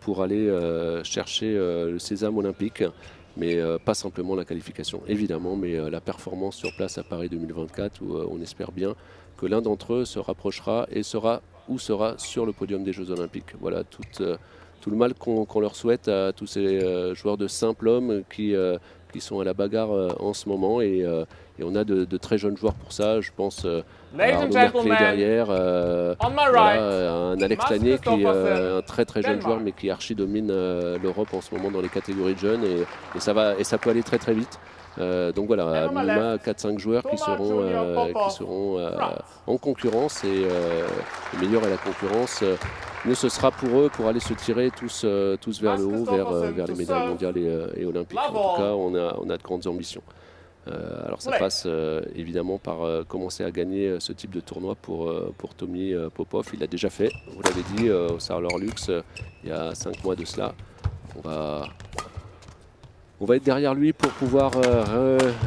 pour aller chercher le sésame olympique. Mais pas simplement la qualification, évidemment, mais la performance sur place à Paris 2024, où on espère bien que l'un d'entre eux se rapprochera et sera sur le podium des Jeux Olympiques. Voilà tout le mal qu'on leur souhaite à tous ces joueurs de simple homme qui sont à la bagarre en ce moment. Et on a de très jeunes joueurs pour ça. Je pense à Arnaud Merclé derrière, un Alex Lanier qui est un très très jeune joueur mais qui archi domine l'Europe en ce moment dans les catégories de jeunes. Et ça peut aller très très vite. Donc voilà, à minima 4-5 joueurs qui seront en concurrence. Et le meilleur est la concurrence. Mieux ce sera pour eux pour aller se tirer tous vers le haut, vers les médailles mondiales et olympiques. En tout cas, on a de grandes ambitions. Alors ça passe évidemment par commencer à gagner ce type de tournoi pour Tommy Popov. Il l'a déjà fait, vous l'avez dit, au Sarlor Lux il y a 5 mois de cela. On va être derrière lui pour pouvoir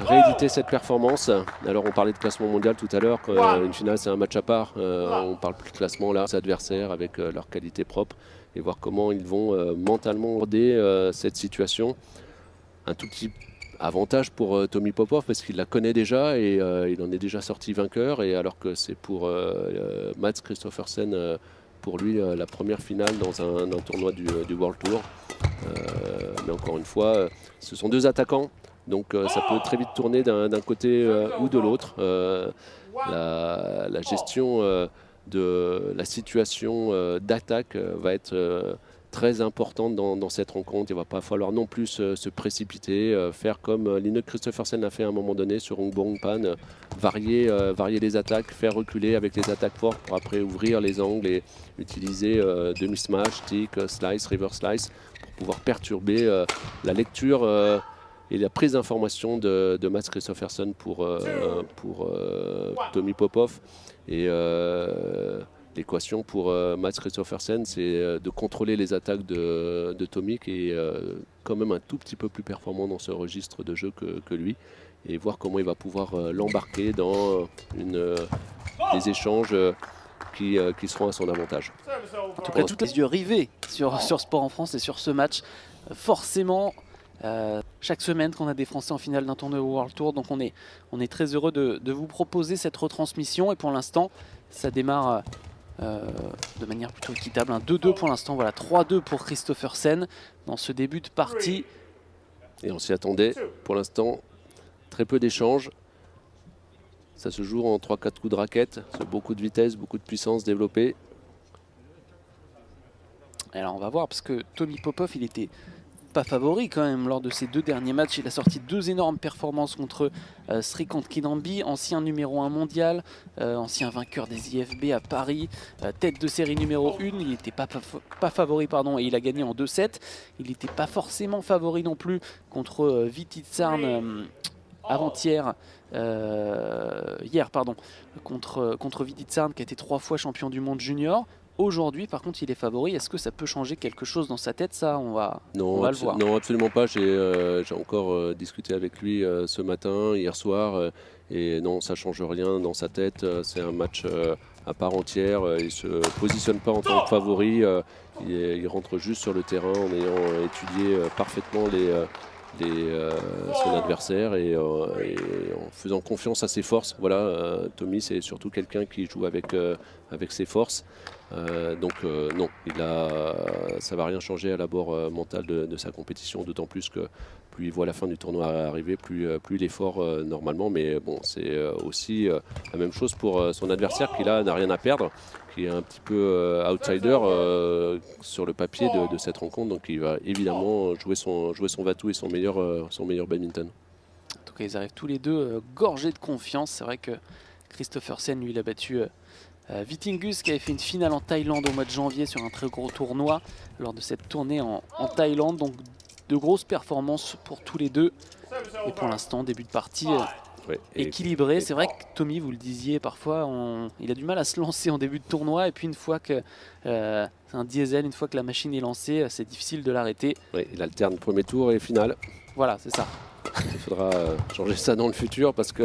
rééditer cette performance. Alors on parlait de classement mondial tout à l'heure, une finale c'est un match à part. On parle plus de classement là, ses adversaires avec leur qualité propre et voir comment ils vont mentalement aborder cette situation. Un tout petit avantage pour Tommy Popov parce qu'il la connaît déjà et il en est déjà sorti vainqueur. Et alors que c'est pour Mats Kristoffersen, pour lui la première finale dans un tournoi du World Tour. Mais encore une fois, ce sont deux attaquants, donc ça peut très vite tourner d'un côté ou de l'autre. La gestion de la situation d'attaque va être très importante dans cette rencontre. Il ne va pas falloir non plus se précipiter, faire comme Line Kristoffersen a fait à un moment donné sur Hong Pan, varier les attaques, faire reculer avec les attaques fortes pour après ouvrir les angles et utiliser demi-smash, stick, slice, reverse slice pour pouvoir perturber la lecture et la prise d'information de Mats Kristoffersen pour Tommy Popov. Et l'équation pour Mats Kristoffersen, c'est de contrôler les attaques de Tommy, qui est quand même un tout petit peu plus performant dans ce registre de jeu que lui, et voir comment il va pouvoir l'embarquer dans des échanges qui seront à son avantage. En tout cas, tous les yeux rivés sur Sport en France et sur ce match. Forcément, chaque semaine qu'on a des Français en finale d'un tournoi World Tour, donc on est très heureux de vous proposer cette retransmission. Et pour l'instant, ça démarre de manière plutôt équitable. Un 2-2 pour l'instant, voilà, 3-2 pour Kristoffersen dans ce début de partie. Et on s'y attendait. Pour l'instant, très peu d'échanges. Ça se joue en 3-4 coups de raquette, beaucoup de vitesse, beaucoup de puissance développée. Alors on va voir, parce que Tommy Popov, il était pas favori quand même lors de ses deux derniers matchs. Il a sorti deux énormes performances contre Srikant Kinambi, ancien numéro 1 mondial, ancien vainqueur des IFB à Paris, tête de série numéro 1. Il n'était pas favori, pardon, et il a gagné en 2-7. Il n'était pas forcément favori non plus contre Vititsarn avant-hier, hier pardon, contre Vititsarn, qui a été 3 fois champion du monde junior. Aujourd'hui, par contre, il est favori. Est-ce que ça peut changer quelque chose dans sa tête? Ça, on va le voir. Non, absolument pas. J'ai encore discuté avec lui ce matin, hier soir. Et non, ça ne change rien dans sa tête. C'est un match à part entière. Il ne se positionne pas en tant que favori. Il rentre juste sur le terrain en ayant étudié parfaitement son adversaire et en faisant confiance à ses forces. Voilà, Tommy, c'est surtout quelqu'un qui joue avec ses forces. Donc non, ça va rien changer à l'abord mental de sa compétition, d'autant plus que plus il voit la fin du tournoi arriver, plus il est fort normalement. Mais bon, c'est aussi la même chose pour son adversaire qui là n'a rien à perdre, qui est un petit peu outsider sur le papier de cette rencontre. Donc il va évidemment jouer son va-tout et son meilleur badminton. En tout cas, ils arrivent tous les deux gorgés de confiance. C'est vrai que Kristoffersen, lui, il a battu Vitingus, qui avait fait une finale en Thaïlande au mois de janvier sur un très gros tournoi lors de cette tournée en Thaïlande. Donc de grosses performances pour tous les deux. Et pour l'instant, début de partie équilibré. C'est vrai que Tommy, vous le disiez, parfois il a du mal à se lancer en début de tournoi. Et puis une fois que c'est un diesel, une fois que la machine est lancée, c'est difficile de l'arrêter. Oui, il alterne premier tour et finale. Voilà, c'est ça. Il faudra changer ça dans le futur parce que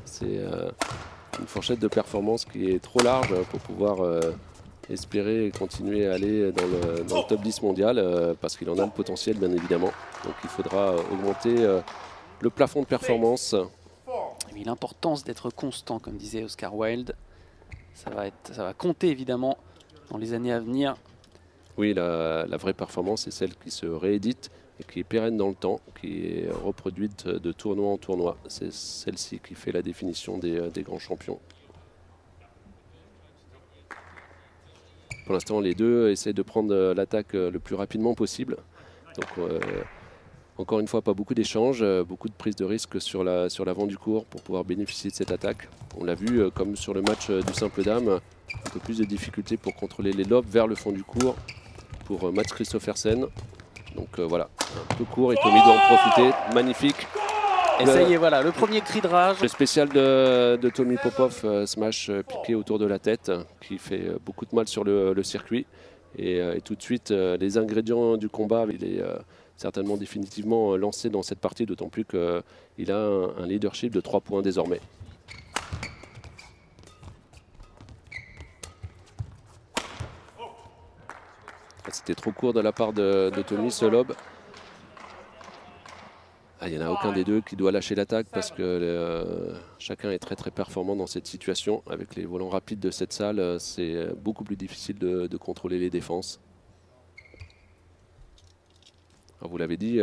c'est une fourchette de performance qui est trop large pour pouvoir espérer continuer à aller dans le top 10 mondial parce qu'il en a le potentiel bien évidemment. Donc il faudra augmenter le plafond de performance. Et l'importance d'être constant, comme disait Oscar Wilde, ça va compter évidemment dans les années à venir. Oui, la vraie performance, c'est celle qui se réédite et qui est pérenne dans le temps, qui est reproduite de tournoi en tournoi. C'est celle-ci qui fait la définition des grands champions. Pour l'instant, les deux essaient de prendre l'attaque le plus rapidement possible. Donc, encore une fois, pas beaucoup d'échanges, beaucoup de prise de risque sur l'avant du court pour pouvoir bénéficier de cette attaque. On l'a vu, comme sur le match du simple dame, un peu plus de difficultés pour contrôler les lobes vers le fond du court pour Mats Kristoffersen. Donc voilà, un peu court et Tommy doit en profiter. Magnifique. Et ça y est, voilà, le premier cri de rage. Le spécial de Tommy Popov, smash piqué autour de la tête, qui fait beaucoup de mal sur le circuit. Et tout de suite, les ingrédients du combat, il est certainement définitivement lancé dans cette partie, d'autant plus qu'il a un leadership de 3 points désormais. C'était trop court de la part de Tommy, ce lob. Il n'y en a aucun des deux qui doit lâcher l'attaque parce que chacun est très très performant dans cette situation. Avec les volants rapides de cette salle, c'est beaucoup plus difficile de contrôler les défenses. Alors, vous l'avez dit,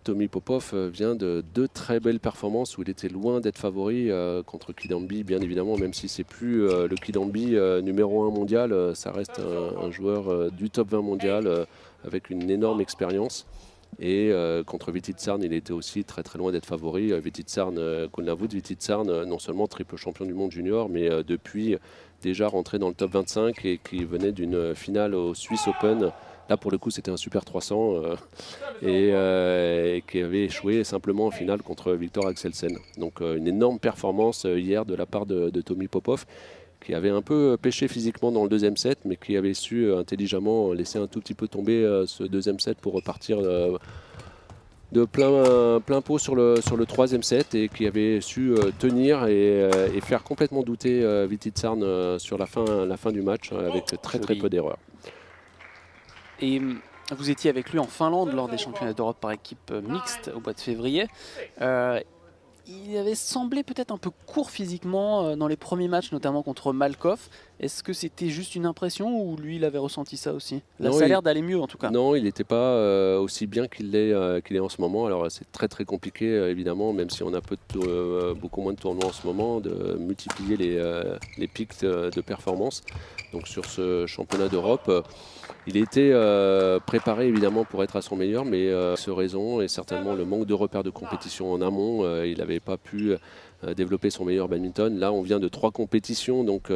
Tommy Popov vient de 2 très belles performances où il était loin d'être favori contre Kidambi, bien évidemment, même si c'est plus le Kidambi numéro 1 mondial, ça reste un joueur du top 20 mondial avec une énorme expérience. Et contre Vititsarn, il était aussi très très loin d'être favori. Vititsarn, Kulnavut Vititsarn, non seulement triple champion du monde junior, mais depuis déjà rentré dans le top 25 et qui venait d'une finale au Swiss Open. Là, pour le coup, c'était un super 300 et qui avait échoué simplement en finale contre Victor Axelsen. Donc, une énorme performance hier de la part de Tommy Popov, qui avait un peu pêché physiquement dans le deuxième set, mais qui avait su intelligemment laisser un tout petit peu tomber ce deuxième set pour repartir de plein pot sur le troisième set et qui avait su tenir et faire complètement douter Vititsarn sur la fin du match avec très peu d'erreurs. Et vous étiez avec lui en Finlande lors des championnats d'Europe par équipe mixte au mois de février. Il avait semblé peut-être un peu court physiquement dans les premiers matchs, notamment contre Malkov. Est-ce que c'était juste une impression ou lui, il avait ressenti ça aussi? Là, ça a l'air d'aller mieux en tout cas. Non, il n'était pas aussi bien qu'il est en ce moment. Alors c'est très très compliqué évidemment, même si on a beaucoup moins de tournois en ce moment, de multiplier les pics de performance. Donc sur ce championnat d'Europe, il était préparé évidemment pour être à son meilleur, mais ce raison et certainement le manque de repères de compétition en amont, il n'avait pas pu développer son meilleur badminton. Là, on vient de 3 compétitions, donc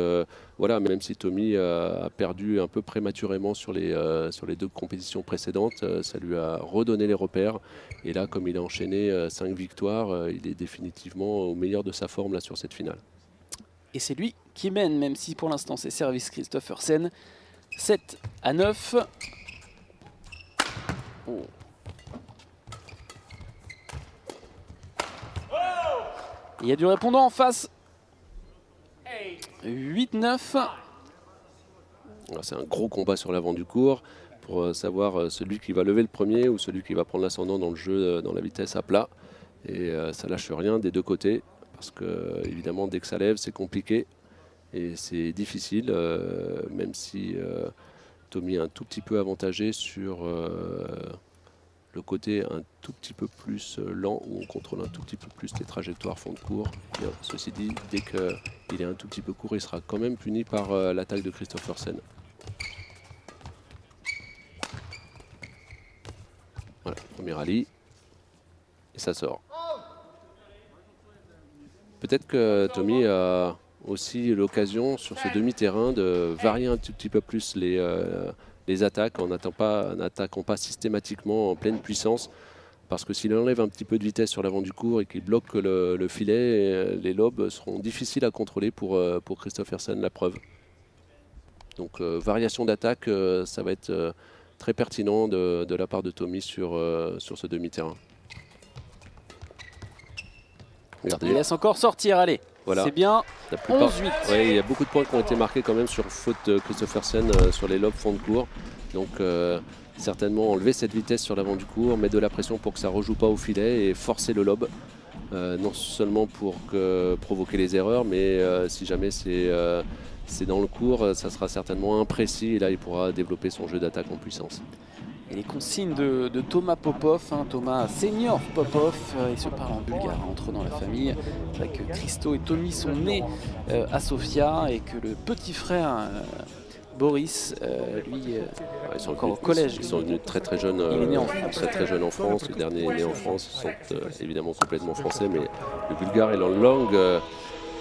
voilà, même si Tommy a perdu un peu prématurément sur les 2 compétitions précédentes, ça lui a redonné les repères. Et là, comme il a enchaîné 5 victoires, il est définitivement au meilleur de sa forme là sur cette finale. Et c'est lui qui mène, même si pour l'instant c'est service Kristoffersen. 7-9. Oh. Il y a du répondant en face. 8-9. C'est un gros combat sur l'avant du court pour savoir celui qui va lever le premier ou celui qui va prendre l'ascendant dans le jeu, dans la vitesse à plat. Et ça lâche rien des deux côtés parce que évidemment dès que ça lève c'est compliqué. Et c'est difficile, même si Tommy est un tout petit peu avantagé sur le côté un tout petit peu plus lent, où on contrôle un tout petit peu plus les trajectoires fond de cours. Et, ceci dit, dès qu'il est un tout petit peu court, il sera quand même puni par l'attaque de Kristoffersen. Voilà, premier rallye. Et ça sort. Peut-être que Tommy a aussi l'occasion sur ce demi-terrain de varier un tout petit peu plus les attaques en n'attaquant pas systématiquement en pleine puissance, parce que s'il enlève un petit peu de vitesse sur l'avant du court et qu'il bloque le filet, les lobes seront difficiles à contrôler pour Kristoffersen, la preuve. Donc variation d'attaque, ça va être très pertinent de la part de Tommy sur ce demi-terrain. Il laisse encore sortir, allez. Voilà. C'est bien. 11-8. Ouais, il y a beaucoup de points qui ont été marqués quand même sur faute de Christophersen sur les lobes fond de cours. Donc certainement enlever cette vitesse sur l'avant du cours, mettre de la pression pour que ça ne rejoue pas au filet et forcer le lobe. Non seulement pour provoquer les erreurs, mais si jamais c'est dans le cours, ça sera certainement imprécis et là il pourra développer son jeu d'attaque en puissance. Et les consignes de Thomas Popov, Thomas Senior Popov, ils se parlent en bulgare entre dans la famille. C'est vrai que Christo et Tommy sont nés à Sofia et que le petit frère Boris, lui, ils sont encore au collège. Ils sont venus très jeunes, il est né en France. très jeune en France. Le dernier est né en France. Ils sont évidemment complètement français, mais le bulgare est leur langue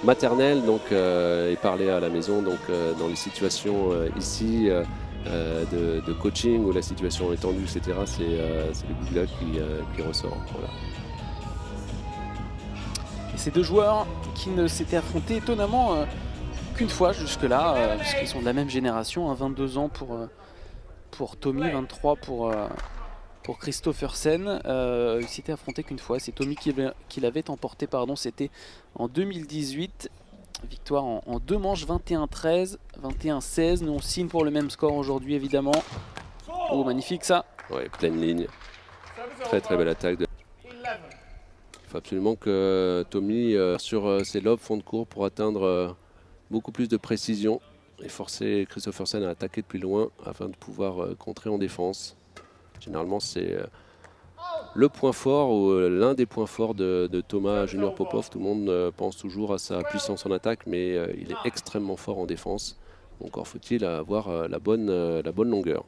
maternelle, donc est parlé à la maison. Donc dans les situations ici. De coaching où la situation est tendue, etc. C'est le bulgare qui ressort. Voilà. Et ces deux joueurs qui ne s'étaient affrontés étonnamment qu'une fois jusque-là, puisqu'ils sont de la même génération, 22 ans pour Tommy, 23 pour Christophersen. Ils s'étaient affrontés qu'une fois, c'est Tommy qui l'avait emporté, c'était en 2018. Victoire en 2 manches, 21-13, 21-16. Nous on signe pour le même score aujourd'hui évidemment. Oh magnifique ça. Ouais, pleine ligne. Très belle attaque. Il faut absolument que Tommy sur ses lobes fond de cours pour atteindre beaucoup plus de précision et forcer Christophersen à attaquer depuis loin afin de pouvoir contrer en défense. Généralement c'est le point fort ou l'un des points forts de Thomas Junior Popov. Tout le monde pense toujours à sa puissance en attaque, mais il est extrêmement fort en défense. Encore faut-il avoir la bonne longueur.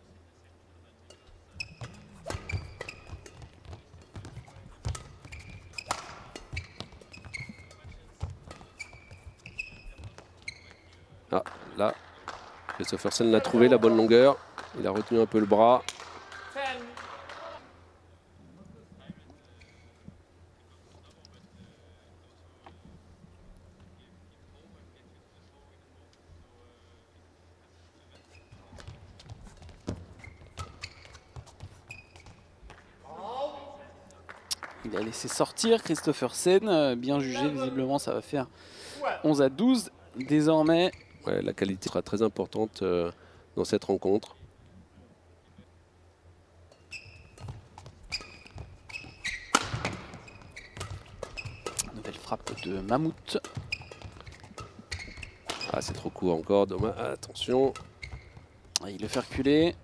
Ah, là, Christophersen l'a trouvé, la bonne longueur. Il a retenu un peu le bras. Il a laissé sortir Christophersen, bien jugé, visiblement ça va faire 11-12 désormais. Ouais, la qualité sera très importante dans cette rencontre. Nouvelle frappe de Mammouth. Ah, c'est trop court encore, dommage. Attention. Il le fait reculer.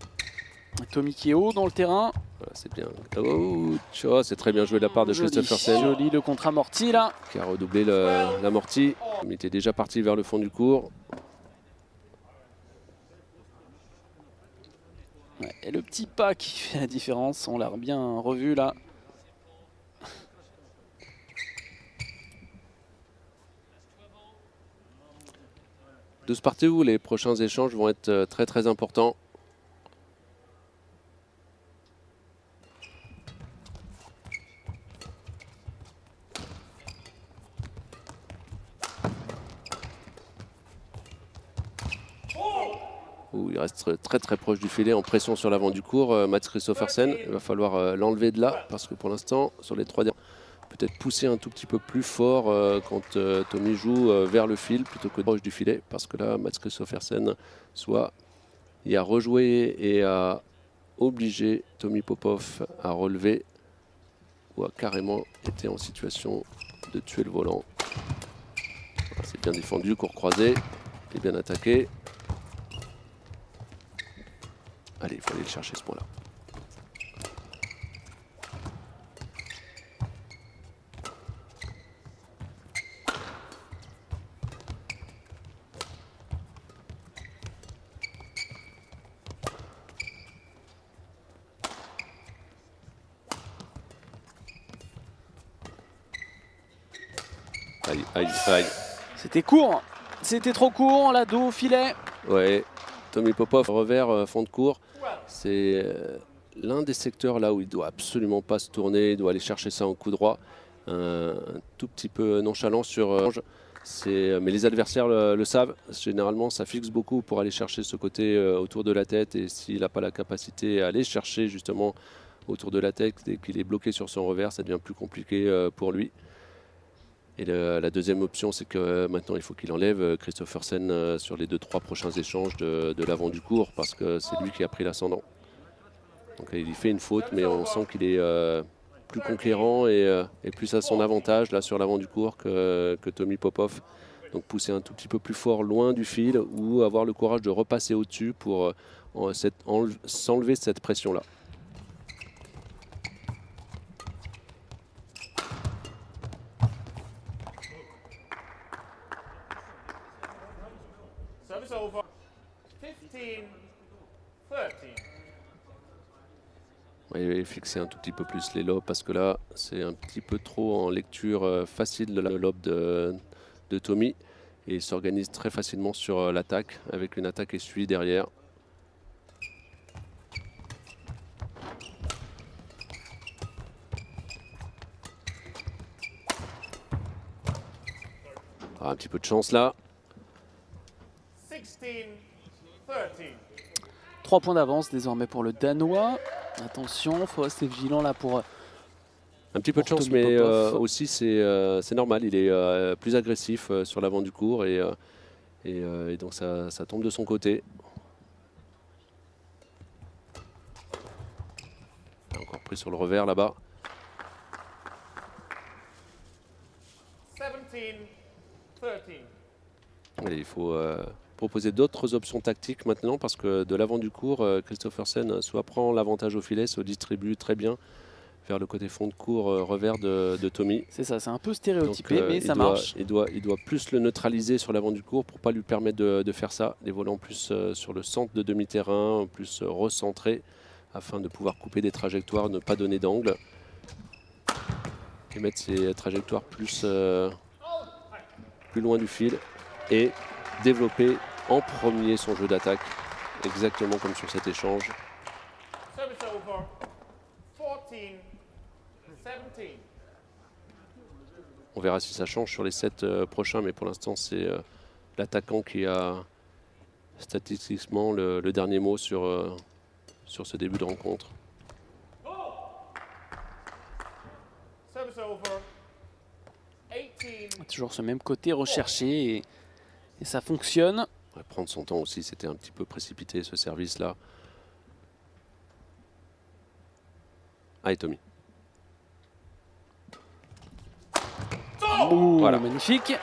Tommy qui est haut dans le terrain. Voilà, c'est bien. Oh, c'est très bien joué de la part de Christophersen. Joli le contre-amorti là. Qui a redoublé l'amorti. Il était déjà parti vers le fond du cours. Ouais, et le petit pas qui fait la différence, on l'a bien revu là. De ce parti où les prochains échanges vont être très importants. Il reste très proche du filet en pression sur l'avant du cours. Mats Christophersen, il va falloir l'enlever de là parce que pour l'instant, sur les 3 derniers, peut-être pousser un tout petit peu plus fort quand Tommy joue vers le fil plutôt que proche du filet parce que là, Mats Christophersen, soit il a rejoué et a obligé Tommy Popov à relever ou a carrément été en situation de tuer le volant. C'est bien défendu, court croisé, et bien attaqué. Allez, il faut aller le chercher ce point-là. Aïe. C'était court, c'était trop court, la dos au filet. Ouais, Tommy Popov, revers, fond de cours. C'est l'un des secteurs là où il doit absolument pas se tourner, il doit aller chercher ça en coup droit. Un tout petit peu nonchalant sur mais les adversaires le savent. Généralement, ça fixe beaucoup pour aller chercher ce côté autour de la tête. Et s'il n'a pas la capacité à aller chercher justement autour de la tête et qu'il est bloqué sur son revers, ça devient plus compliqué pour lui. Et la deuxième option, c'est que maintenant il faut qu'il enlève Kristoffersen sur les 2-3 prochains échanges de l'avant du court, parce que c'est lui qui a pris l'ascendant. Donc il fait une faute, mais on sent qu'il est plus conquérant et plus à son avantage là sur l'avant du court que Tommy Popov. Donc pousser un tout petit peu plus fort loin du fil ou avoir le courage de repasser au-dessus pour s'enlever cette pression-là. Service over. 15-13. Et fixer un tout petit peu plus les lobes parce que là c'est un petit peu trop en lecture facile de la lobe de Tommy, et il s'organise très facilement sur l'attaque avec une attaque essuyée derrière. Ah, un petit peu de chance là. 16-13. 3 points d'avance désormais pour le Danois. Attention, il faut rester vigilant là pour... Un petit peu de chance, Tommy mais Popov. aussi c'est normal. Il est plus agressif sur l'avant du court et donc ça tombe de son côté. Encore pris sur le revers là-bas. 17-13. Il faut proposer d'autres options tactiques maintenant parce que de l'avant du court, Kristoffersen soit prend l'avantage au filet, soit distribue très bien vers le côté fond de court revers de Tommy. C'est ça, c'est un peu stéréotypé, Donc, mais ça marche. Il doit plus le neutraliser sur l'avant du court pour ne pas lui permettre de faire ça. Les volants plus sur le centre de demi-terrain, plus recentré afin de pouvoir couper des trajectoires, ne pas donner d'angle. Et mettre ses trajectoires plus loin du fil et développer en premier son jeu d'attaque, exactement comme sur cet échange. Service over. 14-17. On verra si ça change sur les 7 prochains, mais pour l'instant c'est l'attaquant qui a statistiquement le dernier mot sur ce début de rencontre. Service over. 18. Toujours ce même côté recherché et ça fonctionne. On va prendre son temps aussi, c'était un petit peu précipité ce service-là. Allez Tommy. Ouh, Voilà. magnifique.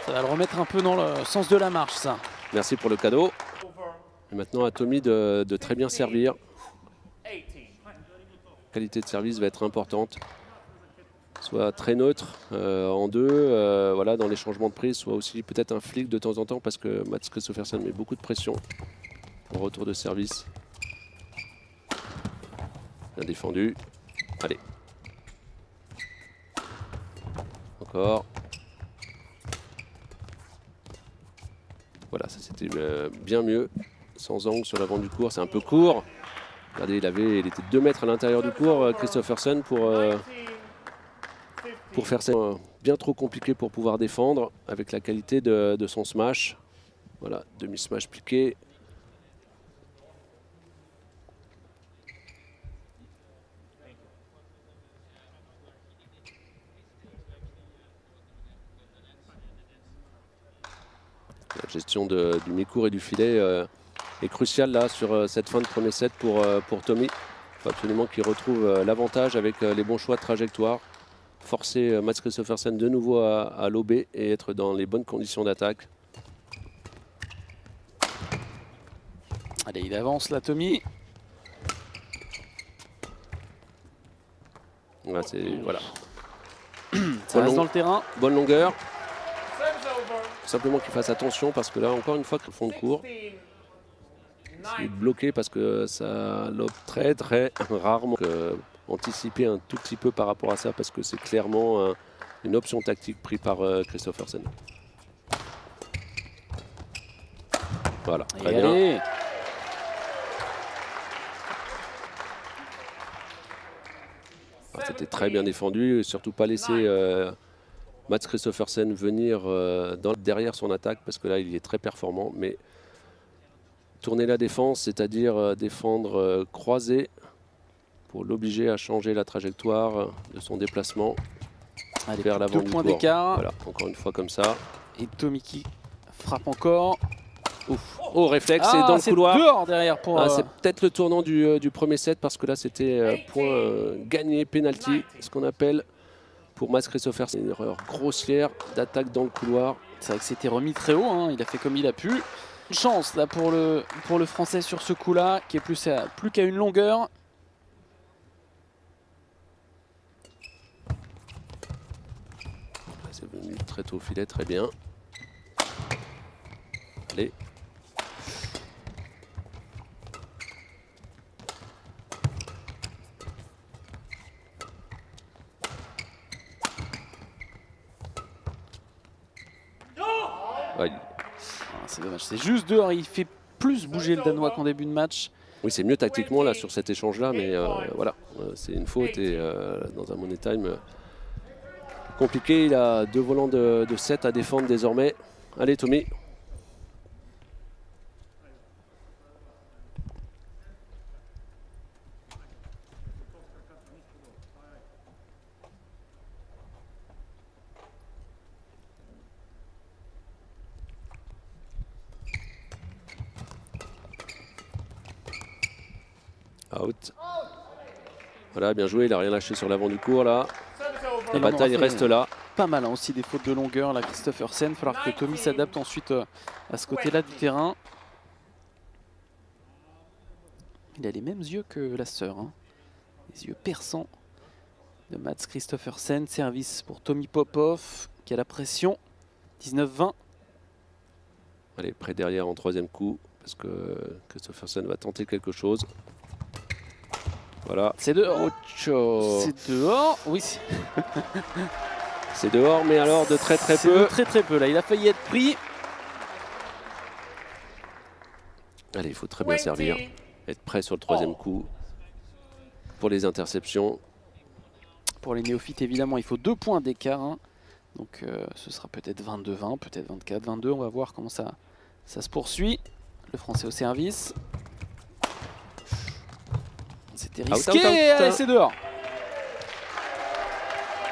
Ça va le remettre un peu dans le sens de la marche, ça. Merci pour le cadeau. Over. Et maintenant à Tommy de très bien servir. 18. La qualité de service va être importante. Soit très neutre en deux, voilà, dans les changements de prise, soit aussi peut-être un flic de temps en temps parce que Mats Kristoffersen met beaucoup de pression au retour de service. Bien défendu. Allez. Encore. Voilà, ça c'était bien mieux. Sans angle sur l'avant du court, c'est un peu court. Regardez, il était 2 mètres à l'intérieur du court, Kristoffersen, pour faire ça. Bien trop compliqué pour pouvoir défendre avec la qualité de son smash. Voilà, demi-smash piqué. La gestion du mi-court et du filet est cruciale là sur cette fin de premier set pour Tommy. Il faut absolument qu'il retrouve l'avantage avec les bons choix de trajectoire. Forcer Mats Kristoffersen de nouveau à lober et être dans les bonnes conditions d'attaque. Allez, il avance là, Tommy. Voilà, Ça reste dans le terrain. Bonne longueur. Service over. Simplement qu'il fasse attention parce que là, encore une fois, le fond de court, 16. il est bloqué parce que ça lobe très rarement. Anticiper un tout petit peu par rapport à ça parce que c'est clairement une option tactique prise par Kristoffersen. Voilà, Et très bien. allez. C'était très bien défendu, et surtout pas laisser Mats Kristoffersen venir derrière son attaque parce que là il est très performant, mais tourner la défense, c'est-à-dire défendre croisé pour l'obliger à changer la trajectoire de son déplacement. Allez, vers l'avant 2 du points court. d'écart. Voilà, encore une fois comme ça. Et Tommy qui frappe encore. Ouf. Oh, réflexe, c'est dans le c'est couloir. dehors derrière pour. C'est peut-être le tournant du premier set parce que là c'était point gagné, penalty, ce qu'on appelle pour Mads Christoffersen. Une erreur grossière d'attaque dans le couloir. C'est vrai que c'était remis très haut, hein. Il a fait comme il a pu. Une chance là pour le Français sur ce coup-là, qui est plus qu'à une longueur. C'est venu très tôt au filet, très bien. Allez. Ouais. C'est dommage, c'est juste dehors. Il fait plus bouger le Danois qu'en début de match. Oui, c'est mieux tactiquement là sur cet échange-là, mais voilà, c'est une faute et dans un money time compliqué. Il a 2 volants de 7 à défendre désormais. Allez, Tommy. Out. Voilà, bien joué, il n'a rien lâché sur l'avant du court là. La bataille reste là. Pas mal hein, aussi des fautes de longueur là, Christoffersen. Il va falloir que Tommy s'adapte ensuite à ce côté-là du terrain. Il a les mêmes yeux que la sœur, hein. Les yeux perçants de Mads Christoffersen. Service pour Tommy Popov qui a la pression. 19-20. Allez, près derrière en 3e coup parce que Christoffersen va tenter quelque chose. Voilà. C'est dehors. C'est dehors. Oui. C'est dehors, mais alors de très peu. De très peu là. Il a failli être pris. Allez, il faut très bien servir. Être prêt sur le 3e coup pour les interceptions. Pour les néophytes, évidemment, il faut 2 points d'écart. Hein. Donc ce sera peut-être 22-20, peut-être 24-22. On va voir comment ça se poursuit. Le Français au service. C'était risqué. Allez, c'est dehors.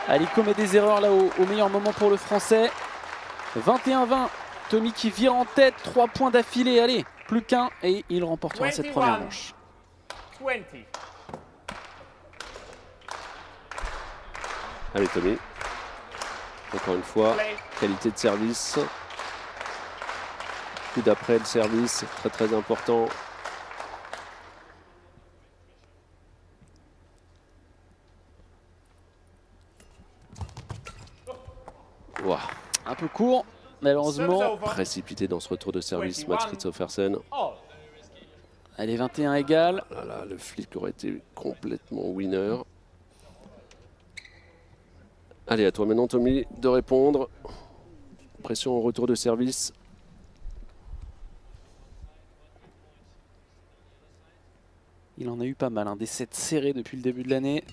Allez, il commet des erreurs là au meilleur moment pour le Français. 21-20. Tommy qui vire en tête. 3 points d'affilée. Allez, plus qu'un et il remportera cette première manche. 20. Allez, Tommy. Encore une fois, qualité de service. Coup d'après le service, très important. Wow. Un peu court, malheureusement. Précipité dans ce retour de service, Mads Christoffersen. Allez, 21 égal. Oh là là, le flic aurait été complètement winner. Allez, à toi maintenant, Tommy, de répondre. Pression au retour de service. Il en a eu pas mal, hein, des sets serrés depuis le début de l'année.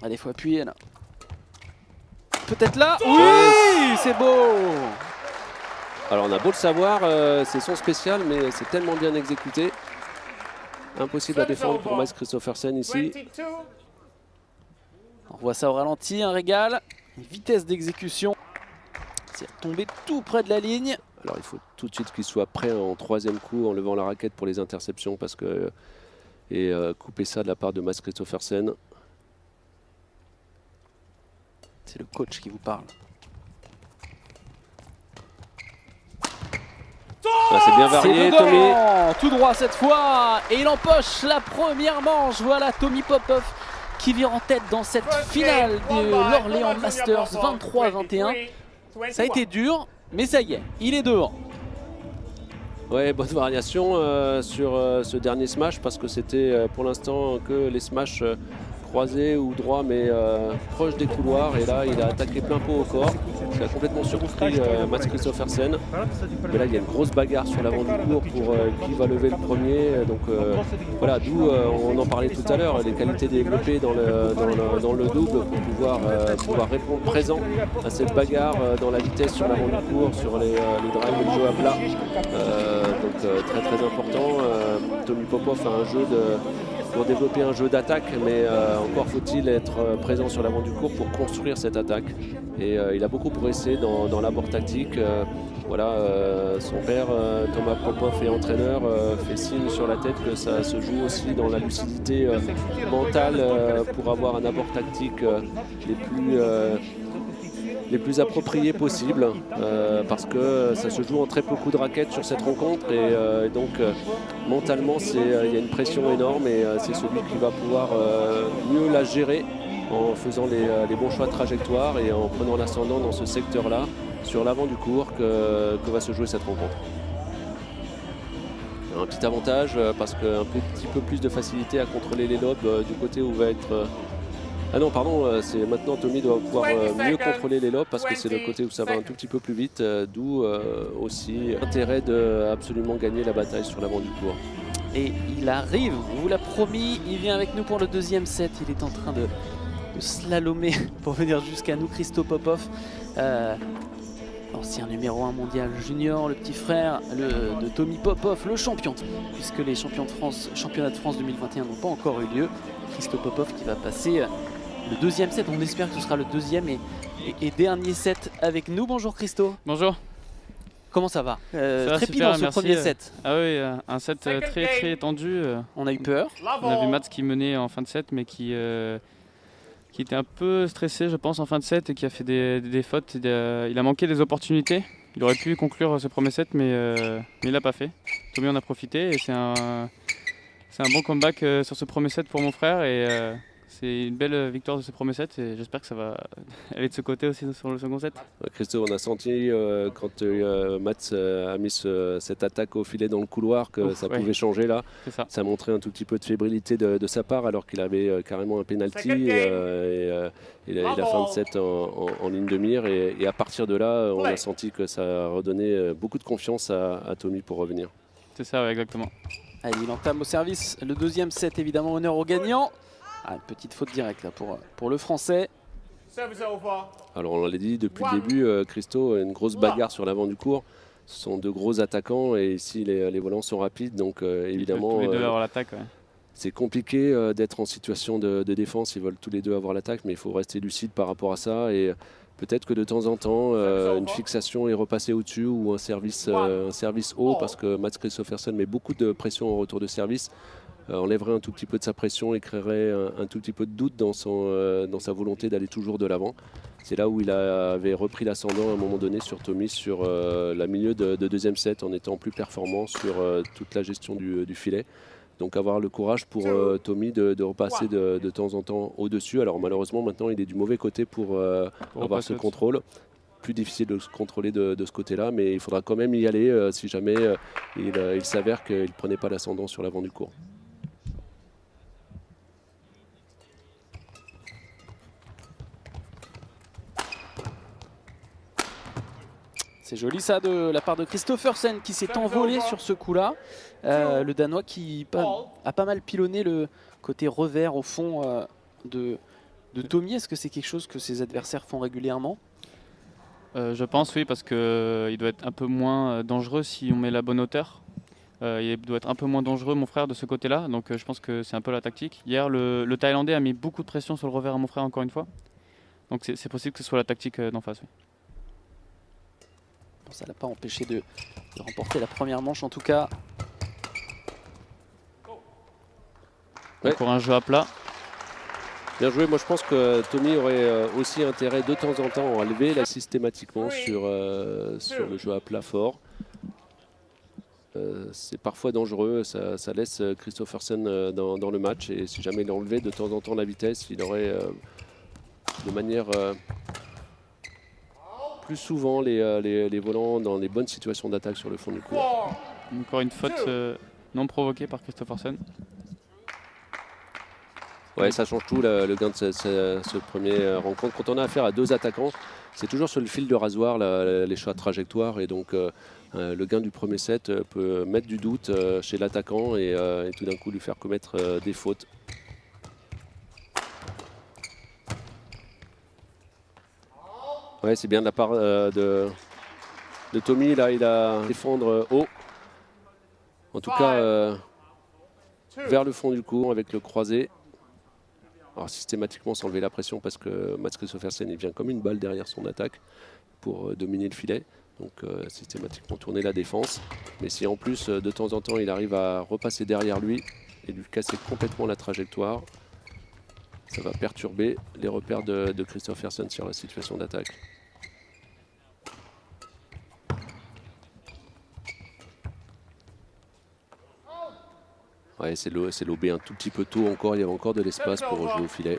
Allez, il faut appuyer là. Peut-être là. Oui, c'est beau. Alors on a beau le savoir, c'est son spécial, mais c'est tellement bien exécuté. Impossible à défendre pour Mads Christoffersen ici. 22. On voit ça au ralenti, un régal. Une vitesse d'exécution. C'est tombé tout près de la ligne. Alors il faut tout de suite qu'il soit prêt en 3e coup en levant la raquette pour les interceptions parce que et couper ça de la part de Mads Christoffersen. C'est le coach qui vous parle. Ah, c'est bien varié, Tommy. Tout droit cette fois. Et il empoche la première manche. Voilà Tommy Popov qui vire en tête dans cette finale de l'Orléans Masters 23-21. Ça a été dur, mais ça y est, il est dehors. Ouais, bonne variation sur ce dernier smash parce que c'était pour l'instant que les smashs croisés ou droits mais proches des couloirs et là il a attaqué plein pot au corps. Il a complètement surpris Mads Christoffersen. Mais là il y a une grosse bagarre sur l'avant du court pour qui va lever le premier. Donc voilà, d'où on en parlait tout à l'heure, les qualités développées dans le double pour pouvoir répondre présent à cette bagarre dans la vitesse sur l'avant du court, sur les drives et le jeu à plat. Donc très important. Tommy Popov a un jeu pour développer un jeu d'attaque, mais encore faut-il être présent sur l'avant du court pour construire cette attaque. Et il a beaucoup progressé dans l'abord tactique. Voilà, son père, Thomas Popov, est entraîneur, fait signe sur la tête que ça se joue aussi dans la lucidité mentale pour avoir un abord tactique les plus appropriés possibles, parce que ça se joue en très peu coups de raquette sur cette rencontre, et donc mentalement il y a une pression énorme, et c'est celui qui va pouvoir mieux la gérer en faisant les bons choix de trajectoire et en prenant l'ascendant dans ce secteur-là sur l'avant du court que va se jouer cette rencontre. Un petit avantage parce qu'un petit peu plus de facilité à contrôler les lobes du côté où va être... Ah non, pardon, c'est maintenant Tommy doit pouvoir mieux contrôler les lobes parce que c'est le côté où ça va un tout petit peu plus vite, d'où aussi l'intérêt de absolument gagner la bataille sur l'avant du court. Et il arrive, on vous l'a promis, il vient avec nous pour le deuxième set. Il est en train de slalomer pour venir jusqu'à nous, Christo Popov. Ancien numéro 1 mondial junior, le petit frère de Tommy Popov, le champion, puisque les championnats de France 2021 n'ont pas encore eu lieu. Christo Popov qui va passer le deuxième set. On espère que ce sera le deuxième et dernier set avec nous. Bonjour Christo. Bonjour. Comment ça va? Ça va Trépidant super, ce merci. premier set. Ah oui, un set très tendu. On a eu peur. On a vu Mats qui menait en fin de set, mais qui était un peu stressé, je pense, en fin de set et qui a fait des fautes. Il a manqué des opportunités. Il aurait pu conclure ce premier set, mais il l'a pas fait. Tommy en a profité et c'est un bon comeback sur ce premier set pour mon frère, et c'est une belle victoire de ce premier set, et j'espère que ça va aller de ce côté aussi sur le second set. Christo, on a senti quand Mats a mis cette attaque au filet dans le couloir que ça pouvait changer là. Ça montrait un tout petit peu de fébrilité de sa part alors qu'il avait carrément un penalty et la fin de set en ligne de mire, et à partir de là on a senti que ça redonnait beaucoup de confiance à Tommy pour revenir. C'est ça, ouais, exactement. Allez, il entame au service le deuxième set, évidemment honneur au gagnant. Une petite faute directe là pour le français. Alors on l'a dit depuis le début, Christo, une grosse bagarre sur l'avant du court. Ce sont deux gros attaquants et ici les volants sont rapides, donc évidemment tous les deux avoir l'attaque. Ouais. C'est compliqué d'être en situation de défense. Ils veulent tous les deux avoir l'attaque, mais il faut rester lucide par rapport à ça, et peut-être que de temps en temps une fixation est repassée au-dessus ou un service haut, parce que Mats Kristoffersen met beaucoup de pression en retour de service. Enlèverait un tout petit peu de sa pression et créerait un tout petit peu de doute dans sa volonté d'aller toujours de l'avant. C'est là où il avait repris l'ascendant à un moment donné sur Tommy sur la milieu de deuxième set, en étant plus performant sur toute la gestion du filet. Donc avoir le courage pour Tommy de repasser de temps en temps au-dessus. Alors malheureusement maintenant il est du mauvais côté pour avoir ce contrôle. Plus difficile de se contrôler de ce côté-là, mais il faudra quand même y aller si jamais il s'avère qu'il ne prenait pas l'ascendant sur l'avant du court. C'est joli ça de la part de Kristoffersen qui s'est envolé sur ce coup-là. Le Danois qui a pas mal pilonné le côté revers au fond de Tommy. Est-ce que c'est quelque chose que ses adversaires font régulièrement? Je pense oui, parce qu'il doit être un peu moins dangereux si on met la bonne hauteur. Il doit être un peu moins dangereux mon frère de ce côté-là, donc je pense que c'est un peu la tactique. Hier le Thaïlandais a mis beaucoup de pression sur le revers à mon frère encore une fois. Donc c'est possible que ce soit la tactique d'en face. Oui. Ça ne l'a pas empêché de remporter la première manche en tout cas. Encore un jeu à plat. Bien joué, moi je pense que Tommy aurait aussi intérêt de temps en temps à lever là, systématiquement sur le jeu à plat fort. C'est parfois dangereux, ça laisse Kristoffersen dans le match, et si jamais il enlevait de temps en temps la vitesse, il aurait de manière plus souvent les volants dans les bonnes situations d'attaque sur le fond du court. Encore une faute non provoquée par Kristoffersen. Ouais, ça change tout le gain de ce premier rencontre. Quand on a affaire à deux attaquants, c'est toujours sur le fil de rasoir les choix de trajectoire, et donc le gain du premier set peut mettre du doute chez l'attaquant et tout d'un coup lui faire commettre des fautes. Ouais, c'est bien de la part de Tommy. Là, il a défendre haut. En tout cas, vers le fond du court avec le croisé. Alors systématiquement s'enlever la pression parce que Mats Kristoffersen il vient comme une balle derrière son attaque pour dominer le filet. Donc systématiquement tourner la défense. Mais si en plus de temps en temps il arrive à repasser derrière lui et lui casser complètement la trajectoire, ça va perturber les repères de Kristoffersen sur la situation d'attaque. Ouais, c'est lobé un tout petit peu tôt encore, il y avait encore de l'espace pour jouer au filet.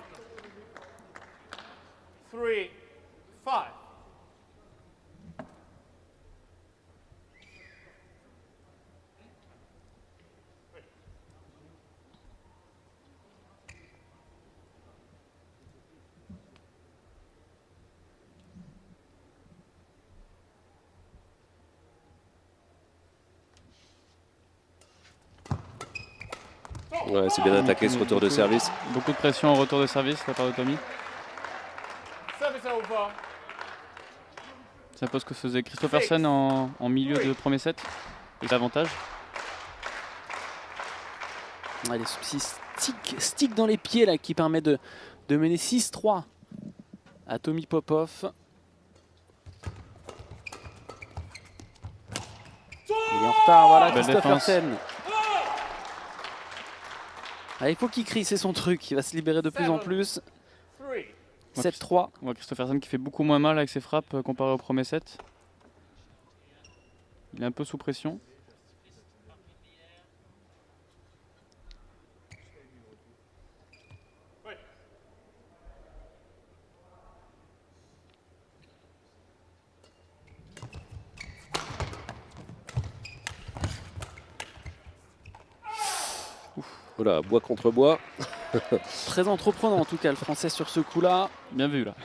3-5. Ouais, c'est bien attaqué ce retour de service. Beaucoup de pression au retour de service de la part de Tommy. Service over. C'est un peu ce que faisait Kristoffersen en milieu de premier set. Et l'avantage. Les petits sticks dans les pieds là, qui permet de mener 6-3 à Tommy Popov. Il est en retard, voilà, Belle Kristoffersen. Ah, il faut qu'il crie, c'est son truc. Il va se libérer de plus en plus. 7-3. On voit Kristoffersen qui fait beaucoup moins mal avec ses frappes comparé au premier set. Il est un peu sous pression. Voilà, bois contre bois. Très entreprenant en tout cas le français sur ce coup-là. Bien vu là.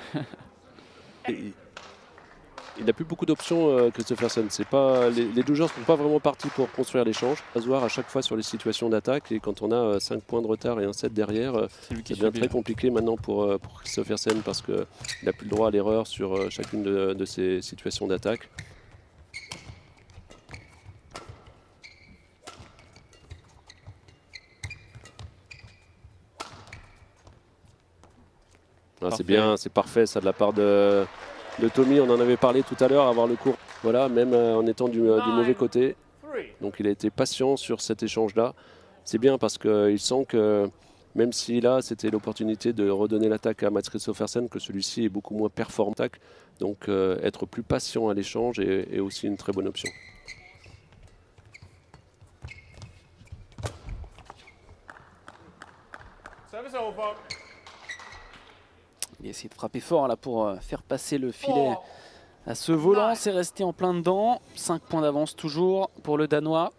Il n'a plus beaucoup d'options, Kristoffersen. C'est pas, les deux joueurs ne sont pas vraiment partis pour construire l'échange. À se voir à chaque fois sur les situations d'attaque. Et quand on a 5 points de retard et un set derrière, ça devient très compliqué maintenant pour Kristoffersen parce qu'il n'a plus le droit à l'erreur sur chacune de ses situations d'attaque. C'est bien, c'est parfait ça de la part de Tommy, on en avait parlé tout à l'heure, avoir le court, voilà, même en étant du mauvais côté. Donc il a été patient sur cet échange-là. C'est bien parce qu'il sent que même si là c'était l'opportunité de redonner l'attaque à Mats Kristoffersen, que celui-ci est beaucoup moins performant. Donc être plus patient à l'échange est aussi une très bonne option. Service over. Il a essayé de frapper fort là pour faire passer le filet à ce volant. C'est resté en plein dedans. 5 points d'avance toujours pour le Danois.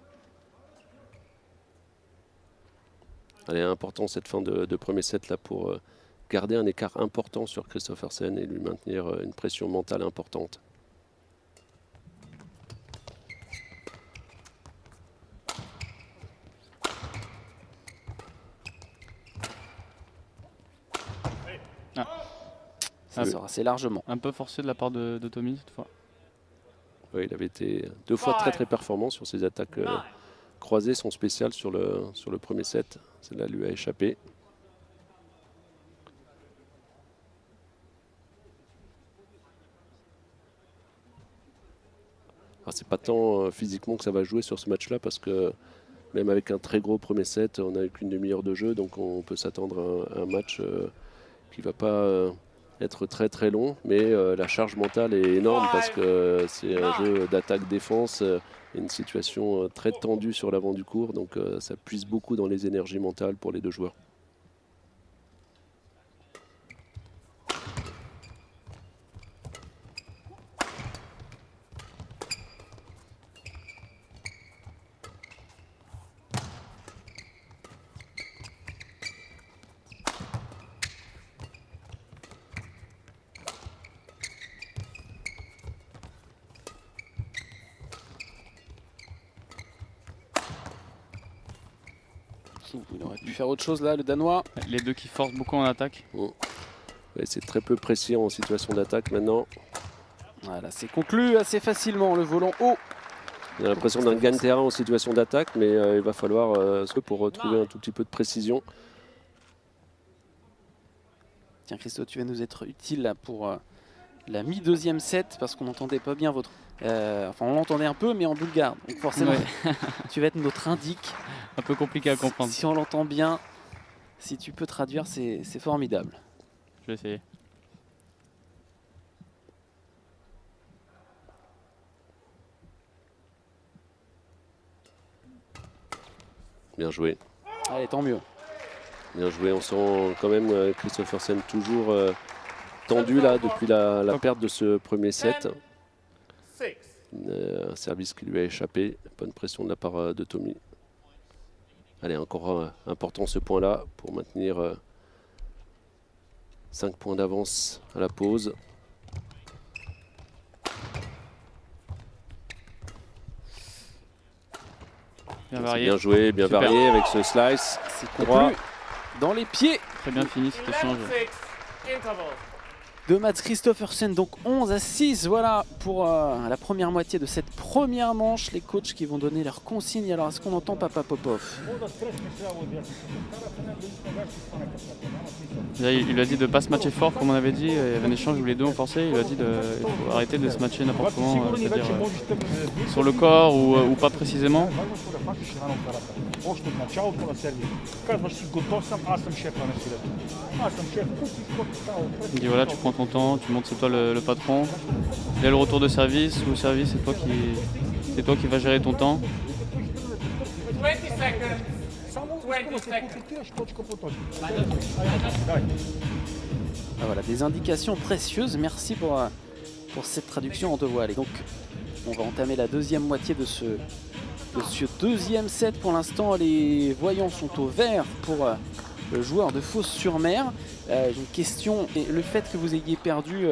Elle est importante cette fin de premier set là pour garder un écart important sur Kristoffersen et lui maintenir une pression mentale importante. Ça sort assez largement. Un peu forcé de la part de Tommy cette fois. Oui, il avait été 2 fois très performant sur ses attaques croisées, son spécial sur le premier set. Celle-là lui a échappé. C'est pas tant physiquement que ça va jouer sur ce match-là parce que même avec un très gros premier set, on n'a qu'une demi-heure de jeu, donc on peut s'attendre à un match qui va pas être très long, mais la charge mentale est énorme parce que c'est un jeu d'attaque-défense, une situation très tendue sur l'avant du court, donc ça puise beaucoup dans les énergies mentales pour les deux joueurs. Il aurait pu faire autre chose là, le Danois. Les deux qui forcent beaucoup en attaque. Ouais, c'est très peu précis en situation d'attaque maintenant. Voilà, c'est conclu assez facilement. Le volant haut On a l'impression d'un gain de terrain en situation d'attaque, mais il va falloir pour retrouver un tout petit peu de précision. Tiens Christo, tu vas nous être utile là, pour la mi-deuxième set parce qu'on n'entendait pas bien votre... enfin on l'entendait un peu mais en bulgare. Donc forcément tu vas être notre indique. Un peu compliqué à comprendre. Si on l'entend bien, si tu peux traduire, c'est formidable. Je vais essayer. Bien joué. Allez, tant mieux. Bien joué. On sent quand même Kristoffersen toujours tendu là depuis la perte de ce premier set. 6. Un service qui lui a échappé. Bonne pression de la part de Tommy. Allez, encore important ce point-là pour maintenir 5 points d'avance à la pause. Bien varié. Bien joué, bien Super. varié avec ce slice. C'est Droit. conclu dans les pieds Très bien fini cet échange. 11-6. Interval. de Mats Kristoffersen. Donc 11-6, voilà pour la première moitié de cette première manche. Les coachs qui vont donner leurs consignes. Alors est-ce qu'on entend Papa Popov? Là, il lui a dit de ne pas se matcher fort comme on avait dit. Il y avait un échange où les deux ont forcé. Il lui a dit il faut arrêter de se matcher n'importe comment, c'est-à-dire sur le corps ou pas précisément. Il dit voilà, tu prends ton temps, tu montres c'est toi le patron. Dès le retour de service ou service, c'est toi qui vas gérer ton temps. 20 seconds. 20 seconds. Ah, voilà, des indications précieuses. Merci pour cette traduction en deux voix. Allez, donc on va entamer la deuxième moitié de ce deuxième set. Pour l'instant, les voyants sont au vert pour le joueur de Fos-sur-Mer. Une question, et le fait que vous ayez perdu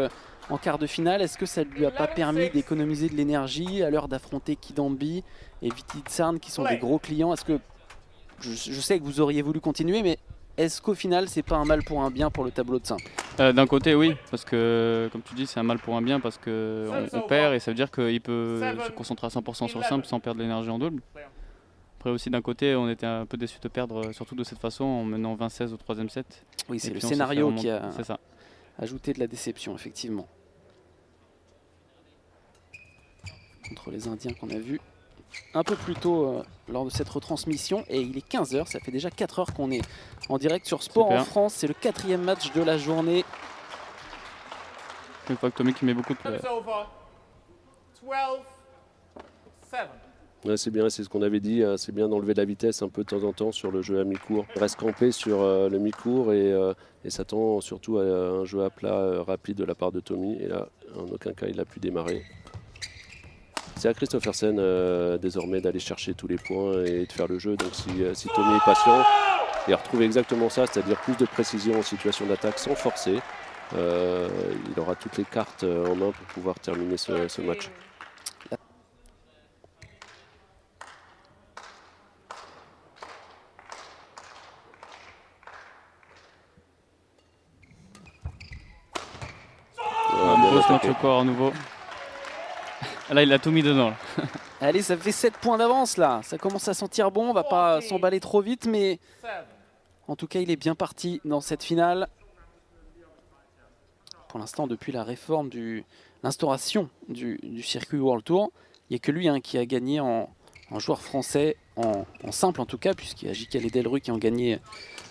en quart de finale, est-ce que ça ne lui a pas permis d'économiser de l'énergie à l'heure d'affronter Kidambi et Vititsarn qui sont des gros clients? Est-ce que je sais que vous auriez voulu continuer, mais est-ce qu'au final c'est pas un mal pour un bien pour le tableau de simple? D'un côté oui, parce que comme tu dis c'est un mal pour un bien parce qu'on perd et ça veut dire qu'il peut se concentrer à 100% sur le simple sans perdre l'énergie en double. Après aussi d'un côté on était un peu déçus de perdre surtout de cette façon en menant 20-16 au troisième set. Oui, c'est Et le puis on s'est scénario fait qui a c'est ça. ajouté de la déception effectivement. Contre les Indiens qu'on a vus un peu plus tôt lors de cette retransmission, et il est 15 h, ça fait déjà 4 heures qu'on est en direct sur Sport Super. en France. C'est le 4e match de la journée. Une fois que Tommy qui met beaucoup de... Service over. 12-7. Ouais, c'est bien, c'est ce qu'on avait dit, c'est bien d'enlever de la vitesse un peu de temps en temps sur le jeu à mi-court. Il reste campé sur le mi-court et s'attend surtout à un jeu à plat rapide de la part de Tommy. Et là, en aucun cas, il a pu démarrer. C'est à Kristoffersen désormais d'aller chercher tous les points et de faire le jeu. Donc si Tommy est patient, il retrouve exactement ça, c'est-à-dire plus de précision en situation d'attaque sans forcer. Il aura toutes les cartes en main pour pouvoir terminer ce match. Un beau match au corps à nouveau. Là il a tout mis dedans. Là. Allez, ça fait 7 points d'avance là. Ça commence à sentir bon, on va pas s'emballer trop vite, mais en tout cas il est bien parti dans cette finale. Pour l'instant, depuis la réforme l'instauration du circuit World Tour, il n'y a que lui qui a gagné en joueur français, en simple en tout cas, puisqu'il y a J.K. Delru qui ont gagné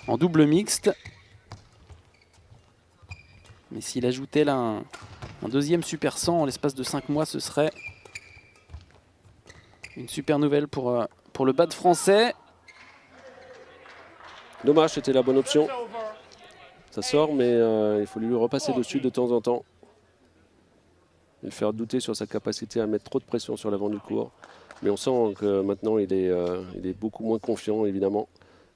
en double mixte. Mais s'il ajoutait là un deuxième Super 100 en l'espace de 5 mois, ce serait une super nouvelle pour le bad français. Dommage, c'était la bonne option. Ça sort, mais il faut lui repasser dessus de temps en temps. Et le faire douter sur sa capacité à mettre trop de pression sur l'avant du court. Mais on sent que maintenant il est beaucoup moins confiant, évidemment.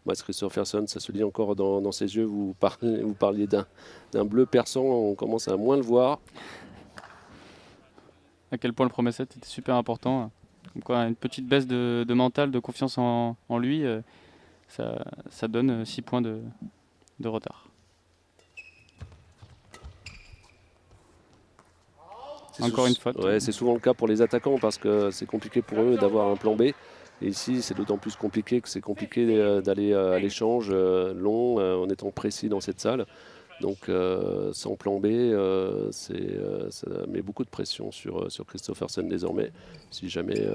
Mats Kristoffersen, ça se lit encore dans ses yeux. Vous parliez d'un bleu perçant, on commence à moins le voir. À quel point le premier set était super important. Comme quoi, une petite baisse de mental, de confiance en lui, ça donne 6 points de retard. Encore une faute. Ouais, c'est souvent le cas pour les attaquants parce que c'est compliqué pour eux d'avoir un plan B. Et ici, c'est d'autant plus compliqué que c'est compliqué d'aller à l'échange long en étant précis dans cette salle. Donc, sans plan B, ça met beaucoup de pression sur Kristoffersen désormais. Si jamais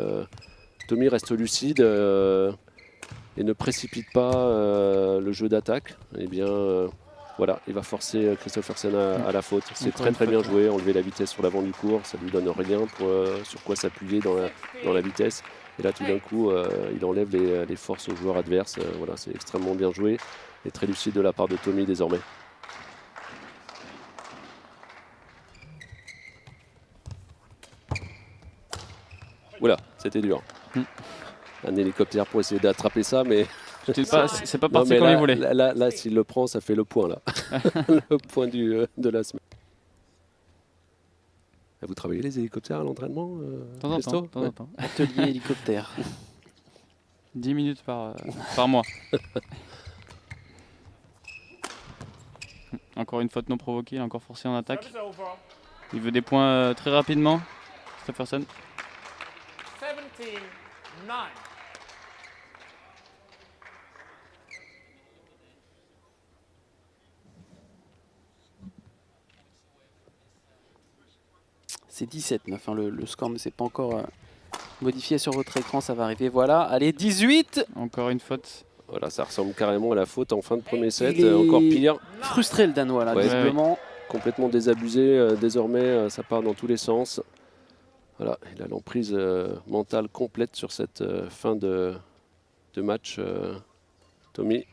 Tommy reste lucide et ne précipite pas le jeu d'attaque, eh bien, voilà, il va forcer Kristoffersen à la faute. C'est très très bien joué, enlever la vitesse sur l'avant du cours, ça lui donne rien sur quoi s'appuyer dans la vitesse. Et là, tout d'un coup, il enlève les forces aux joueurs adverses. Voilà, c'est extrêmement bien joué et très lucide de la part de Tommy désormais. Oula, c'était dur. Un hélicoptère pour essayer d'attraper ça, mais C'est pas non, parti mais comme là, il voulait. Là, s'il le prend, ça fait le point là. Le point de la semaine. Vous travaillez les hélicoptères à l'entraînement, Christo? De temps en temps. Atelier hélicoptère. 10 minutes par mois. Encore une faute non provoquée, il a encore forcé en attaque. Service over. Il veut des points très rapidement. Kristoffersen. 17-9. C'est 17-9, hein, le score ne s'est pas encore modifié sur votre écran, ça va arriver. Voilà, allez, 18. Encore une faute. Voilà, ça ressemble carrément à la faute en fin de premier set. Il est Encore pire, Frustré le Danois là, Ouais. visiblement. complètement désabusé. Désormais, ça part dans tous les sens. Voilà, il a l'emprise mentale complète sur cette fin de match, Tommy.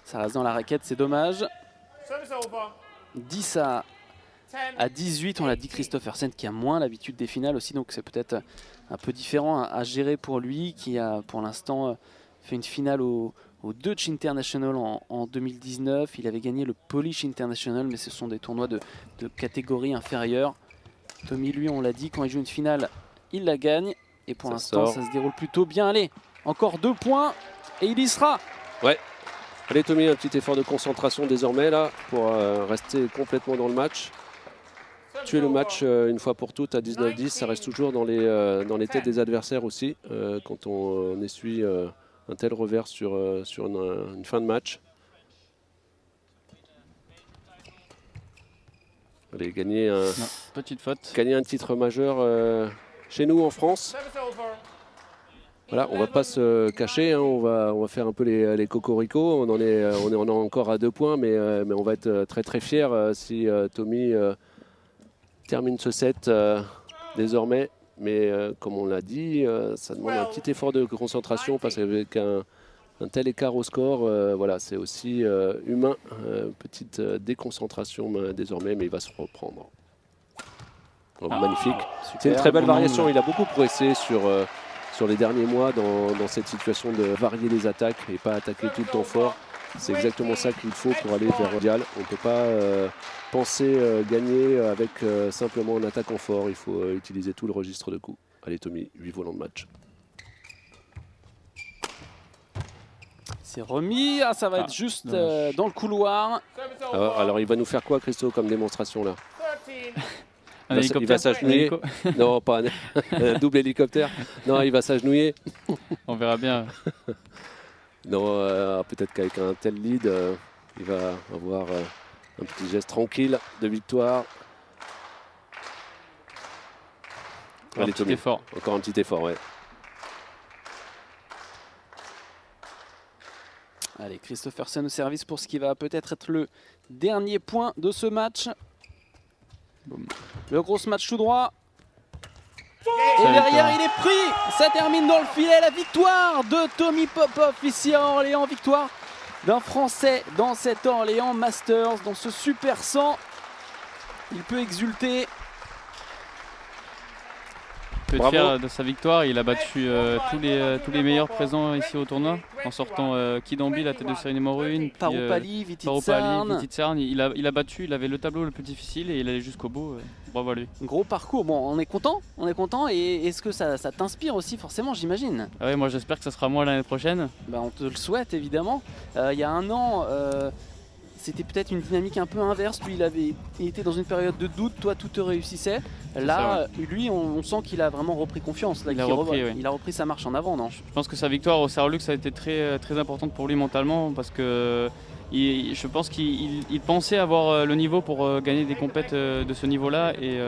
Ça reste dans la raquette, c'est dommage. Service over. 10 10. à 18, on l'a dit, Kristoffersen qui a moins l'habitude des finales aussi, donc c'est peut-être un peu différent à gérer pour lui, qui a pour l'instant fait une finale au Dutch International en 2019. Il avait gagné le Polish International, mais ce sont des tournois de catégorie inférieure. Tommy, lui, on l'a dit, quand il joue une finale, il la gagne. Et pour Ça l'instant, sort. ça se déroule plutôt bien. Allez, encore 2 points et il y sera. Allez Tommy, un petit effort de concentration désormais là pour rester complètement dans le match. Tuer le match une fois pour toutes à 19-10, ça reste toujours dans les têtes des adversaires aussi quand on essuie un tel revers sur une fin de match. Allez, gagner Non, petite faute. un titre majeur chez nous en France. Service over. Voilà, on va pas se cacher, hein, on va faire un peu les cocoricots. On en est encore à 2 points, mais on va être très très fiers si Tommy termine ce set désormais. Mais comme on l'a dit, ça demande un petit effort de concentration parce qu'avec un tel écart au score, voilà, c'est aussi humain. Petite déconcentration désormais, mais il va se reprendre. Donc, magnifique. C'est une très belle variation. Il a beaucoup progressé sur les derniers mois dans cette situation de varier les attaques et pas attaquer tout le temps fort. C'est exactement ça qu'il faut pour aller vers le mondial. On ne peut pas penser gagner avec simplement un attaquant fort. Il faut utiliser tout le registre de coups. Allez Tommy, 8 volants de match. C'est remis, ça va être juste dommage. dans le couloir. Service over. Alors il va nous faire quoi Christo comme démonstration là? 13. Un Il hélicoptère. va s'agenouiller. Un hélico. Non, pas un double hélicoptère. Non, il va s'agenouiller. On verra bien. Non, peut-être qu'avec un tel lead, il va avoir un petit geste tranquille de victoire. Un Allez petit Tommy, effort. encore un petit effort, ouais. Allez, Kristoffersen au service pour ce qui va peut-être être le dernier point de ce match. Boum. Le gros match tout droit. Ça Et va derrière, être, il est pris. Ça termine dans le filet. La victoire de Tommy Popov ici à Orléans. Victoire d'un Français dans cet Orléans Masters, dans ce Super 100. Il peut exulter. peut être Bravo. fier de sa victoire. Il a battu tous les meilleurs présents ici au tournoi en sortant Kidambi, la tête de série numéro 1. Paropali, Paropali, Vititsarn. Vititsarn. Il a battu, il avait le tableau le plus difficile et il allait jusqu'au bout. Bravo à lui. Gros parcours. Bon, on est content. Et est-ce que ça t'inspire aussi forcément, j'imagine? Ah ouais, moi j'espère que ça sera moi l'année prochaine. Bah, on te le souhaite évidemment. Il y a un an, c'était peut-être une dynamique un peu inverse. Lui, il était dans une période de doute. Toi, tout te réussissait. Là, lui, on sent qu'il a vraiment repris confiance. Là, Il a repris sa marche en avant, non? Je pense que sa victoire au Sarlux a été très, très importante pour lui mentalement parce que je pense qu'il pensait avoir le niveau pour gagner des compètes de ce niveau-là et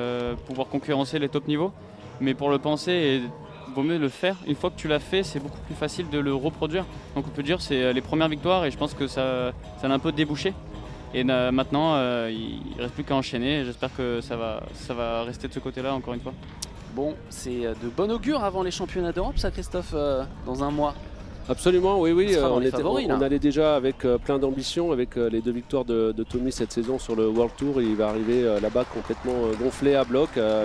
pouvoir concurrencer les top niveaux. Mais pour le penser, il vaut mieux le faire. Une fois que tu l'as fait, c'est beaucoup plus facile de le reproduire. Donc on peut dire que c'est les premières victoires et je pense que ça l'a un peu débouché. Et maintenant, il ne reste plus qu'à enchaîner. Et j'espère que ça va rester de ce côté-là encore une fois. Bon, c'est de bon augure avant les championnats d'Europe, ça, Christophe, dans un mois. Absolument, oui. Il sera dans les favoris, là. On allait déjà avec plein d'ambition, avec les 2 victoires de Tommy cette saison sur le World Tour. Il va arriver là-bas complètement gonflé à bloc.